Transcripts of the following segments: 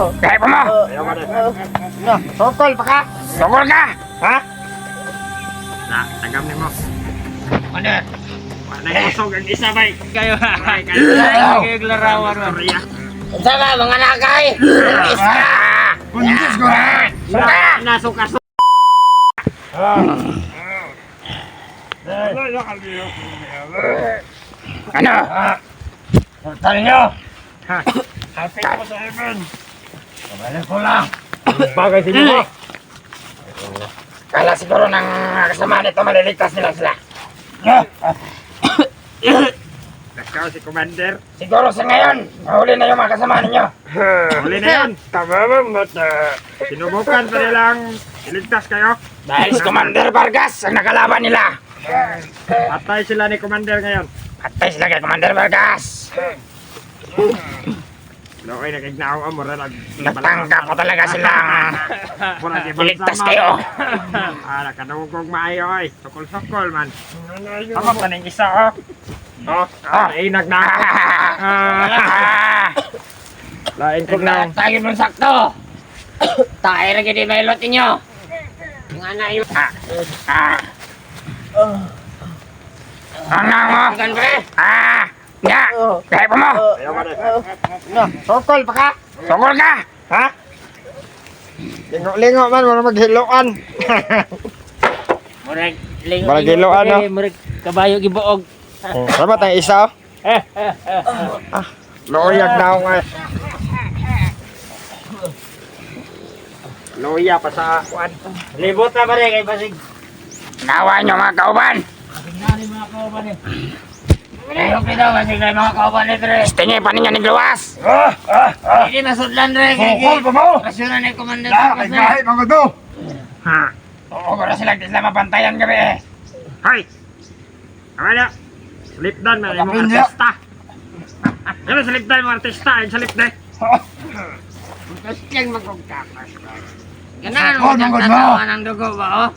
Kaya pa mo? Sokol pa ka? Sokol ka? Ha? Na, tagam ni mo. Ano? Wala kusog ang isa bay. Kayo ha. Kayo larawan mo. Unsa ka mga nakay? Isa! Buntis ko ha! Nasuka-suka. Ano? Sultan nyo! Hati ko sa heaven! Kabalik ko lang! Bagay sila mo. Kala siguro ng kasama nito maliligtas nila sila. Ikaw si Commander. Siguro sa ngayon, nahuli na yung mga kasama ninyo. Huli na yun. Tama ba? Sinubukan pa nilang iligtas kayo. Dahil si Commander Vargas ang nakalaban nila. Patay sila ni Commander ngayon. Patay sila kay Commander Vargas. Lokoy nagignaw ang mura nag... Natangka po talaga silang iligtas kayo. Nakadugog maayo ay. Sokol-sokol man. Tama pa ng isa oh. Ay nagna. Lain ko na. Tayo mo sakto. Tayo na gini may lot ninyo. Yung anak yung... Ano mo? Ya! Kaya pa mo? Sokol pa ka? Sokol ka? Ha? Lingo man, wala maghiloan. Murag lingo. Murag hiloan, no? Murag kabayo gibuog. Sama tayong isa oh. Loyag na ako nga. Loya pa sa kuan. Libot na ba rin kay Basig? Nawa nyo mga kauban. Tingnan mga kauban eh. Ayok nito Basig na mga kauban nito rin. Stingi pa ninyo ni Gluwas. Hindi nasudlan rin. Sokol pa mo? Kasyonan ni Commander. Kahit mga to. Ha? Oo, para sila mapantayan kami eh. Hoy! Tama na. Slip down na yung mga Kapilya. artista. Ano slip down mga artista? Yung slip down. Kasyang magkagkakas. Ganaan Sokol, mo mangod mo. nagtatawa ng dugo ba oh?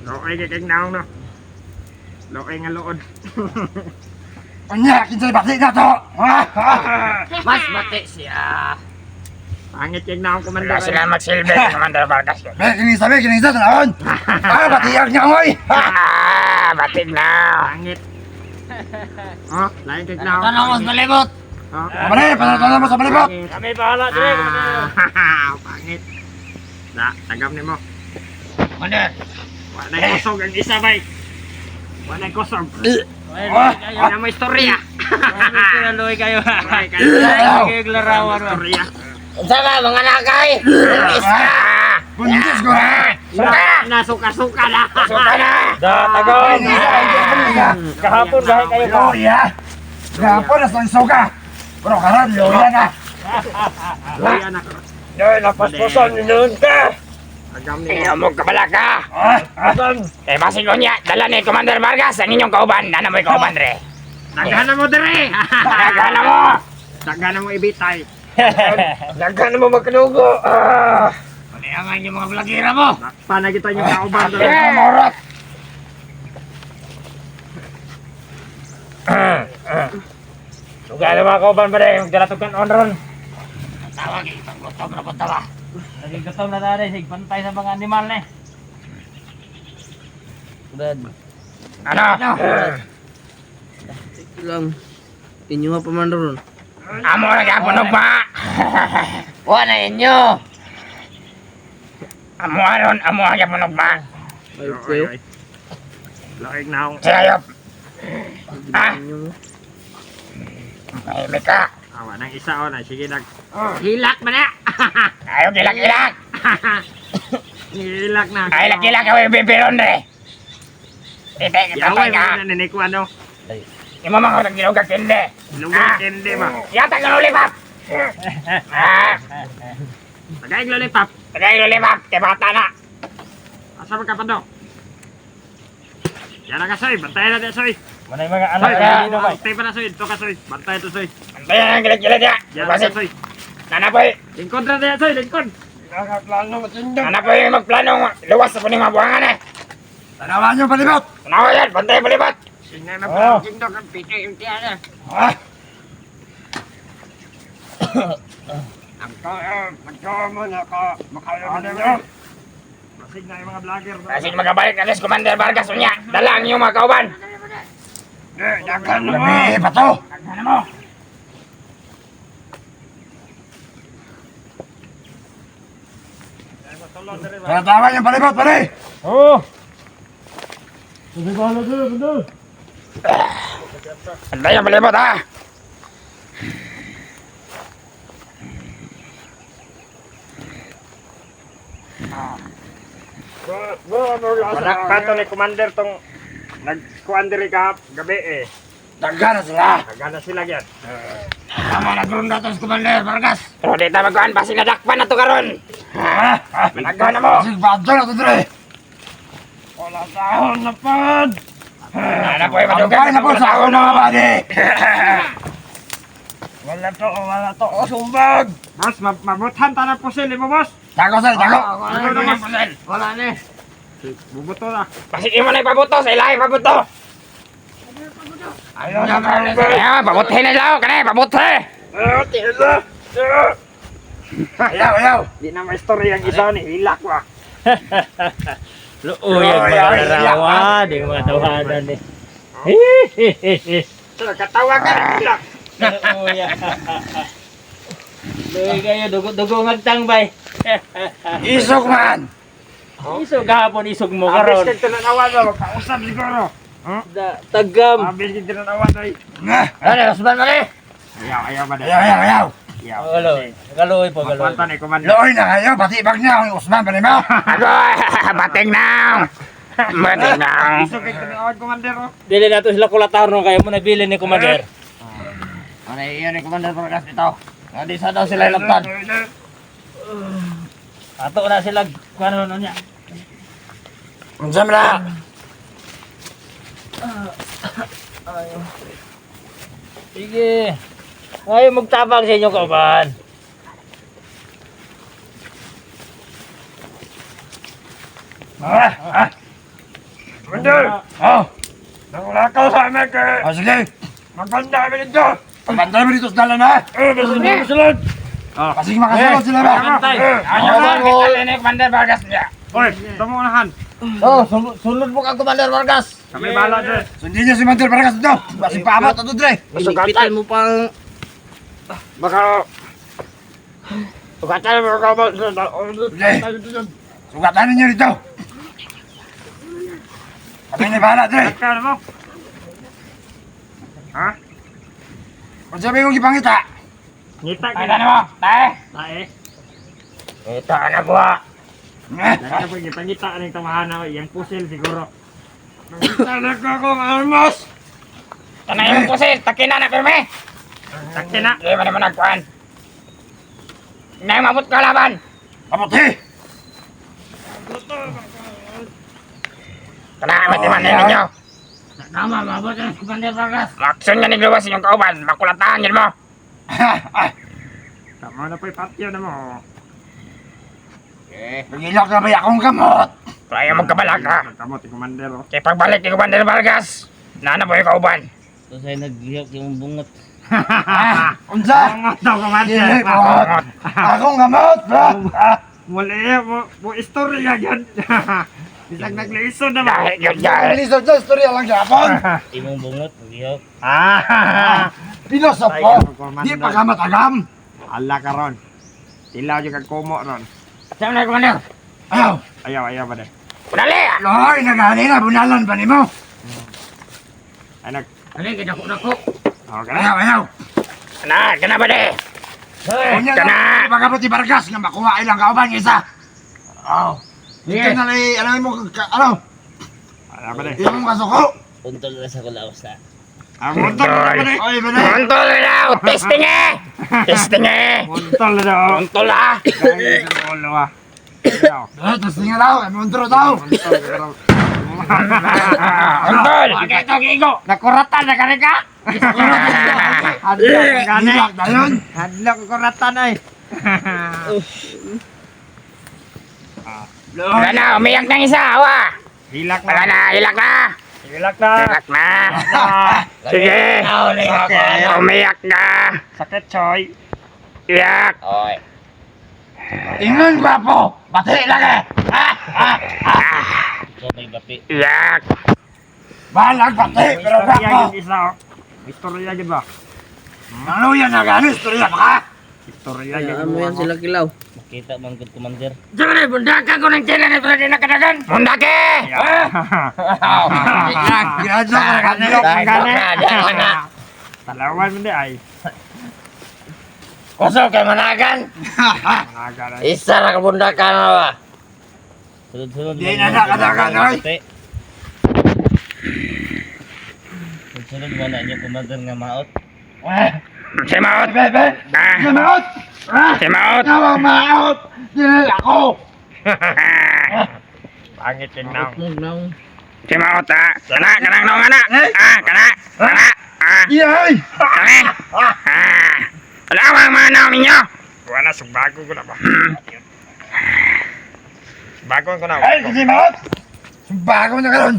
Lokoy kikig naong no. Lokoy nga lood. Anya, kinsay bati na to. Mas mati siya. Pangit kikig naong Wala komandar. sila magsilbi si Commander Vargas yun. Kini sa naon. Bati niya ngoy. Batid na. Pangit. Oh, lain kikig naong. Tanong mo sa balibot. Oh. Pare, panalo mo sa balibot. Kami bahala dire. Pangit. Da, tagam ni mo. Commander. Wala na kusog ang isa bay. Wala na kusog. Kayo Wala mo istorya. Loy kayo. Kayo larawan mo. istorya. Unsa ka mga nakay? Isa! Buntis ko ha. Nasuka-suka na. Suka na! Tagaw. Kahapon dahil kayo ka. Loya. Gapon na sa soga. Bro, karan loya na. Loya na. Doy, napaspusan ninyo ka! Tagam ni mo. Iyamog ka pala ka! Eh, basig ko niya, dala ni Commander Vargas ang inyong kauban. Dana mo'y kauban re. Daghan mo dire. Nagana mo! Daghan mo ibitay. Nagana mo magkanugo! Panayangan yung mga vlogera mo! Nakpa kita yung kauban doon. Morot! Sugala mga kauban ba rin? Magdalatugkan on ron. Tawag, itong gutom na punta ba? Naging gutom na tayo, sigpantay sa mga animal na. Ano? Lang. Inyo nga pa man ron. Amo na kapunog ba? Wala inyo! Amo aron, amo ang kapunog ba? Ayop kayo. Loig na akong. Sayop! Ha? Inyo mo. May ka! Awa ng isa o na. Sige nag. Hilak ba na? Ayaw kilak-kilak! Hilak na. Ay, laki-laki ako yung bibiron re! Itay, Yaway kitapay ka! mo na niniko ano. Yung mga kong ginugag hindi! Lugod hindi ba? Yata ka lulipap! Tagay lollipop. Tagay lulipap! Kaya bata na! Asa ka pa do? Yan na ka soy. Bantay na din soy. Manay mga Ano Soy, ka? bantay pa na soy. Ito ka soy. Bantay ito soy. Antayan ang kilit-kilit ya! Yan na Basig! soy. Nanapoy! Lingkod na din soy. Lingkod. Nakaplano matindog. Nanapoy magplano luwas sa puning mga buwangan eh! Tanawan nyo palibot. Tanawa yan! Bantay balibat! Tingnan na Oh. pa. Tingnan ang pito yung tiyan na. Nagkamon ako. Makalaman ninyo. Masig na yung mga vlogger. Kasi magabalik na si Commander Vargas unya. Dala ang iyong mga kauban. Dagan mo. Gabi, bato. Ano mo? Tatawa yung palibot, pare. Oh! Antay ang palibot ha. Pato ni Commander tong nagkuhan diri kahap gabi eh. Daga na sila. Nagana sila yan. Tama na gulong datos Commander Vargas. Pero di ta magkuhan pa sinadakpan na to karon. Managaw na mo. Sige, badyo na to, Dre. Wala sahon na pod. Ano po yung Pagkain madugan na po sa ako mga badi. Wala to. O sumbag. Boss, mabutan ta na po sila mo, boss. Dago, sir, dago. Ano naman po sel? Wala na eh. Bubuto na. Kasi mo na ipabuto sa ilahe pabuto. Ayaw na mga Ayaw, pabuti na ilaw. Kani, pabuti. Ayaw. Di na may story ang isa ni hilak wa. Luuyag Oy, mga oy, larawan, yung mga tawanan eh. Katawa ka rin hilak. Luuyag. Luuyag kayo, dugo ngagtangbay. Isok man. Isog hapon, isog mo Abis karon. kang tinanawan mo, magkausap siguro. Tagam. Abis kang tinanawan ay. Ano, Osman Mali? Ayaw ba Ayaw. Galoy po, galoy. Makwanta ni Commander. Looy na kayo, pati bag niya ang Usman pa rin mo. Ako, bating na. Bating na. Iso kay tinanawan Commander oh. Dili na to sila kulatar no, kaya mo nabili ni Commander. Ano yun ni Commander Vargas ito? Hindi sa daw sila ilaptan. Ato na sila, kano niya. Unsam na. Sige. Ngayon magtabang sa inyo kauban. Commander! Oh, Nangulakaw sa amin kay sige. magpanda kami dito! Pagpantay mo dito sa dalan ha. Basta na susunod! Kasi makasunod sila ba? Pantay. Ano ba? Kita ni Commander Vargas niya. Oy, tumunahan! Oh, sunod mo ka Commander Vargas. Kami bala dyan! Sundin niyo si Mantel Vargas dito. Kasi paabot ito, Dre. Ilipitan mo pang... Baka... Sugatan mo ka ba? Sugatan ninyo dito. Kami ni bahala, Dre. Kaya mo? Ha? Kung sabi kong ipangita. Ngita Ay, ka ano mo? Tae? Tae! Ito, ano po? Dahil po ngita ng tamahana yung pusil siguro. Ngita na ka kong almos! Tanay mo po sil, takin na pirme. Sakti na! Hindi mo naman nagkuhan. Hindi mabot ka laban. Kamuti. Tanay mo timan ninyo. Tama, mabot na Commander Vargas. Aksyon nga nigluwas inyong kauban. Makulatahan yun mo. Tama na po ipatyo na mo. Pagilak na ba akong kamot? Kaya magkabala ka. Kamot yung commander oh. Kaya pagbalik ni Commander Vargas, nana po yung kauban. So sa'yo naghihok yung bungot. Unsa? Kamot daw commander! Dili kamot. Akong kamot, bro. Muli mo istorya yan! Bisag nagliso na ba? Dahil yun dahil. Lisod sa storya lang gapon. Imong bungot, naghihok. Pilosopo. Di pa ka matagam. Ala ka ron. Tilaw yung kagkumo ron. Saan na Commander? Ayaw. Ayaw ba de? Kunali! Loy, nagani na. Bunalan pa ni mo. Anak. Ano yung kinako-nako? Okay na. Ayaw. Kana ba de? Kunya Kana! na. Pagkaputi Vargas nga makuha ilang kauban isa. Oh. Ito na lay, ano mo, ano? Ayaw ba de? Yung mga suko. Untol na sa kulaos na. Muntol na ba de? Oy, bala. Untol na daw! Testing eh! Testing eh! Muntol na daw. Untol ah! Kaya yung ulo ah. Ayaw. Tapos tingnan daw, montro daw. Muntol na daw. Untol! Bakit ito, Gigo? Nakuratan na ka rin ka? Hadlok ang gani. Hilak na yun. Hadlok ang kuratan ay. Wala na, umiyak ng isa, awa! Hilak Wala na. na, hilak na! Hilak na. Hilak na! Sige! Umiyak na! Sakit choy. Iyak! Oy. Ingon gwapo. Pati lagi. Ikaw may bapi. Yak. Balag pati. Pero Istorya gwapo. yung isa, oh. Istorya yun ba? Ano yan na gano'n? Istorya pa ka? Istorya Kaya yun. mo yan sila kilaw. Makita man good commander. Siyempre, bundakan ko ng tila na ito na dinakadagan. Bundake! Ginadyo ka na kanil. Talawan mo di ay. Kuso kay managan. Nagara. Isa na kabundakan na ba? Sunod-sunod. Di na nakadagan, oy. Sunod mo na inyo commander nga maot. Si Maot. Bebe. Si Maot. Si Maot. Tawag Maot. Dinala ako. Pangit yung naong. Mog na. Si Maot ha. Kana, kanang naong anak. Kana. Iyay. Kana. Wala ang mga naong ninyo. Wala, sugbago ko na ba? Bago ko na. Ay, si Maot. Bago na karon.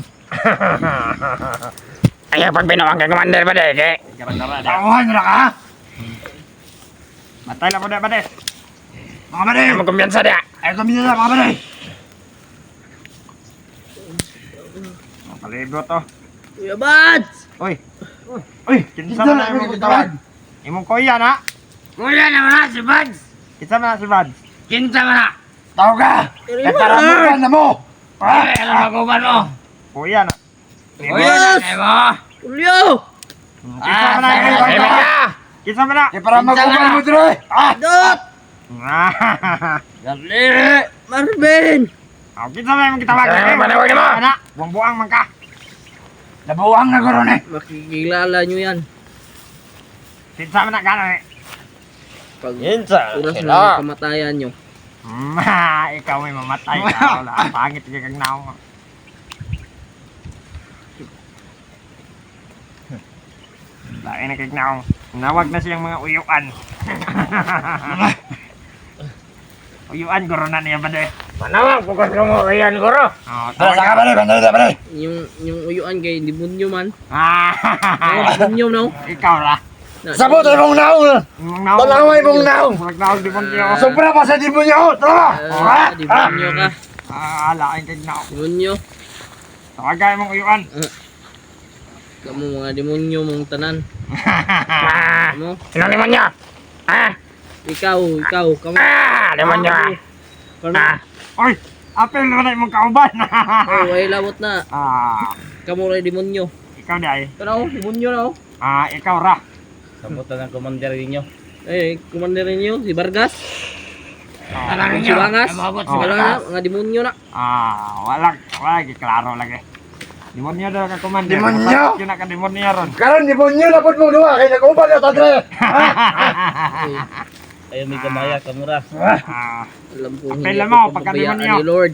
Ayaw pag binawang kay Commander ba de? Kay Gara-gara na. Tawahan na ka. Matay lang mo na ba de? Mga bade. ayaw mo kumpiyansa de. Ay, kumina na mga bade. Palibo to. Kuya Bads! Uy, Uy, kinsa man na imong gitawag? Imong kuya na? Kuya naman na si Buds. Kinsa man na si Bads? Kinsa man na. Tawag ka. Kataramukan na mo. Ay, ano maguban mo? Kuya na. Kuya na mo. Julio! Kinsa man na Ay, imong ay, kuya? ay, Kinsa man na? Eh, para maguban mo dito eh. Dot! Dali. Marvin! Kinsa man imong gitawag? Kinsa man manawag mo? Ana, buang-buang man ka. Nabuwang na karon eh. Makikilala nyo yan. Kinsa man na gano'n eh. Pag Kinsa? oras Sila. na kamatayan nyo. Ikaw may mamatay ka. Wala, pangit ka kang naong. Lain na kag naong. Nawag na siyang mga uyuan. Uyuan, guro na niya ba de? Manawag ko kasi mo iyan guro. Oh, Tara, saka bade. Banday na bade. Yung uyuan kay demonyo man. Ah, Demonyo no? ikaw ra. Sabot ay mong naong. Imong naong. Talaway mong naong. Huwag naong di mong tiyo. Sobra pa sa demonyo. Tara. Demonyo ka. Lain kag naong. Demonyo. Tawagay mong uyuan. Kamu mga demonyo mong tanan. Kamu? Sino naman niya? Ikaw. Kamu. Naman niya. Kano? Oy, apel na imong kauban. Oh, way lawot na. Kamu ray demonyo. Ikaw di ay. Kano? Demonyo na oh. Ikaw ra. Sabutan ng commander ninyo. Eh, commander ninyo, si Vargas. Tanang Si niyo. Bangas. Mabot si Wala Bangas. na, mga demonyo na. Wala, klaro lagi. Demonyo daw ka commander. Demonyo? Yun na ka demonyo ron. Karon demonyo na pud mo duha kay naguban na tadre. Ayaw may gamaya kamura. Alam ko Apela hindi mo, ako pagka papabayaan demonyo. ni Lord.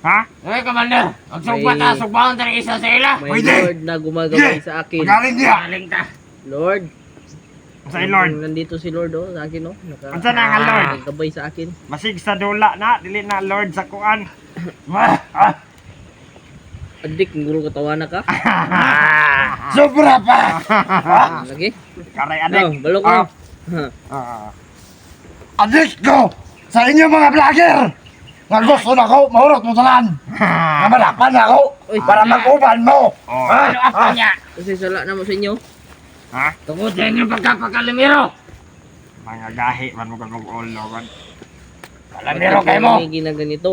Ha? Hey, Commander. Magsugbat May- sugbahan tayo isa sa ila. May Pwede. Lord na gumagabay sa akin. Magaling niya. Galing ka. Lord. Sa Lord. Nandito si Lord oh, sa akin oh. Unsa na nga Lord? Gabay sa akin. Masig sa dula na, dili na Lord sa kuan. Adik, nguro katawa na ka. Sobra pa. Lagi. Karay No, adik. balok mo. Adik ko sa inyo mga vlogger. Nga gusto na ko mahurot mo tanan. Nga malapan ako Uy, para mag-uban mo. Ano ako niya? kasi sala na mo sa inyo. Ha? Tungkol sa inyong pagkapakalimiro. Mga gahi man mo kag ulo kon. Kalimiro kayo mo. May ginaganito.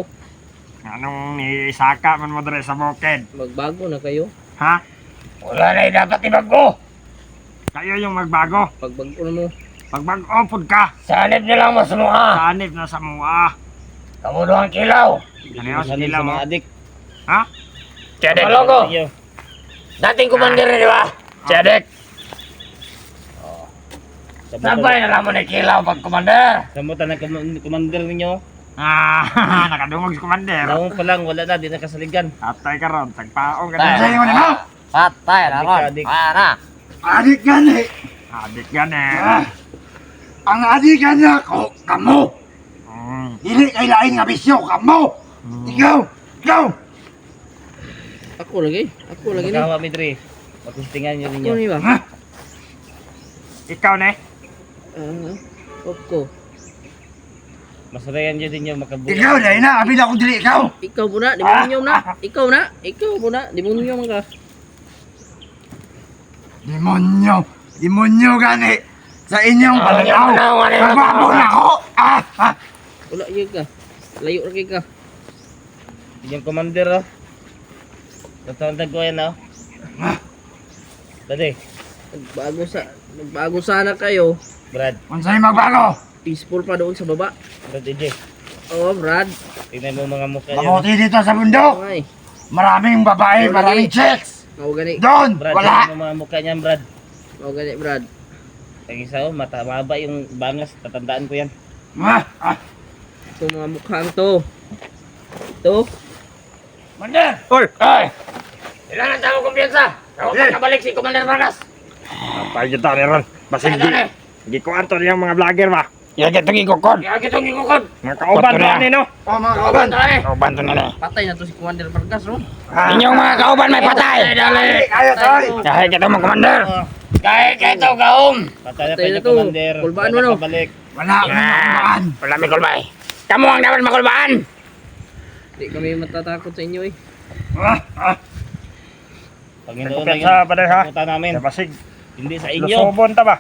Anong ni Isaka man mo dere sa bukid? Magbago na kayo. Ha? Wala na yung dapat ibago. Kayo yung magbago. Pagbago na mo. Magbago pud ka. Sanib na lang masumuha. Sanib na sa mua. Kamudo ang kilaw. Ano sa Sanib dila sa mo? mga adik. Ha? Chedek. Inyo. Dating commander di ba? Chedek. Sabutan- Sabay na lang mo na kilaw pag commander. Sabutan ng commander ninyo. Nakadungog si commander. Naong pa lang, wala na, di na kasaligan. Atay ka ron, tagpaong ka Ano na. sa'yo mo? Patay na Adik kon. ka, adik. Para. Adik gani. Adik gani. Ang adik gani ako, kamo. Dili kay lain nga bisyo, kamo. Ikaw. Ako lagi ni. Magawa mi dre. Patustingan nyo ninyo. Ako ni ba? Ikaw ne? Ako. Masurayan nyo din yung makabuhay. Ikaw dahil na, abi na akong dili ikaw. Ikaw muna, demonyo na. Ikaw na. Ikaw muna, demonyo man ka. Demonyo. Demonyo gani. Sa inyong palayaw. wala. Magbabo na ako. Wala yun ka. Layo ra kay ka. Yung commander, oh. Tatawag ko yan, oh. Dali, Nagbago sana kayo. Brad. Kung sa'yo magbago. Peaceful pa doon sa baba. Brad, EJ. Oo, Brad. Tingnan mo mga mukha nyo. Mabuti dito sa bundok. Okay. Maraming babae, maraming chicks. Mau gani. Doon, Brad, wala. tingnan mo mga mukha niyan, Brad. Mau gani, Brad. Ang isa, oh, maba yung bangas. Tatandaan ko yan. Ito mga mukhang to. Ito. Commander! Oy! Ay! Ilan ang tao kumpiyansa? Ako pagkabalik si Commander Vargas. Apa kita ni Ron? Basig di. Di ko anto yung mga vlogger ba? Ya kita ngikukod. Ya kita ngikukod. Mga kauban Bato ba na. ni no? Oh, mga kauban. Kauban to nila. Patay na to si Commander Vargas, no? Inyong mga kauban may patay. Dali. Ayaw, toy. Dahil kita mo, Commander. Dahil kita kaum. Patay na Patay tayo na to. commander. Kulbaan Wala mo, no? kabalik. Wala akong makumbaan. Wala may kulbay. Kamu ang dapat makulbaan. Hindi kami matatakot sa inyo eh. Panginoon Kumpiyansa lang pa ha? pupunta namin. Basig. Hindi sa inyo. Lusobon ta ba?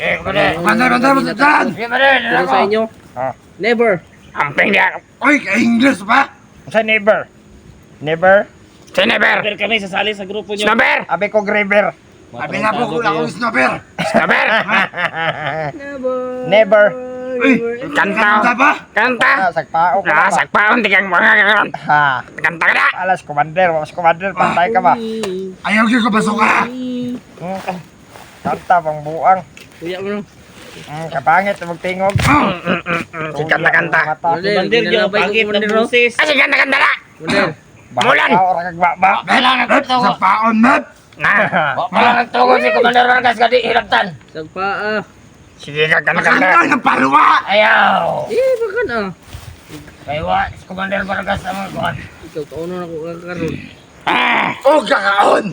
Eh, Commander. Bantay mo sa dyan. Pero sa inyo, Ah. never. Amping dia. Uy, ka-English pa. Sa neighbor. Neighbor? Sinaber. Never kami sasali sa grupo nyo. Snaber. Abi ko Graver. Sabi na po kung akong snapper. Snaber. Never. Never. Uy, Kanta. kanta ba? Kanta. Sagpao ka ba? Sakpaon tikang mga karon. Ha. Kanta ka na. Alas commander, was commander, pantay ka ba? Ayaw siya ka pasok ka. Kanta pang buang. Kuya mo no. Kapangit magtingog. Si kanta-kanta. Commander, yung ginalabay ko, pangit ng Commander, no? boses. Kasi kanta-kanta na. Commander. Mulan. Orang kagbaba. Sa paon, Mep. Wala nagtugod si Commander Vargas kadi hilabtan. Sagpaa. Sige ka Makanta kanta. ng paluwa. Ayaw. Baka na. Kaya wa si Commander Vargas ang mga kuhan. Ikaw, kauno na ko karon. Ah. O kakaon.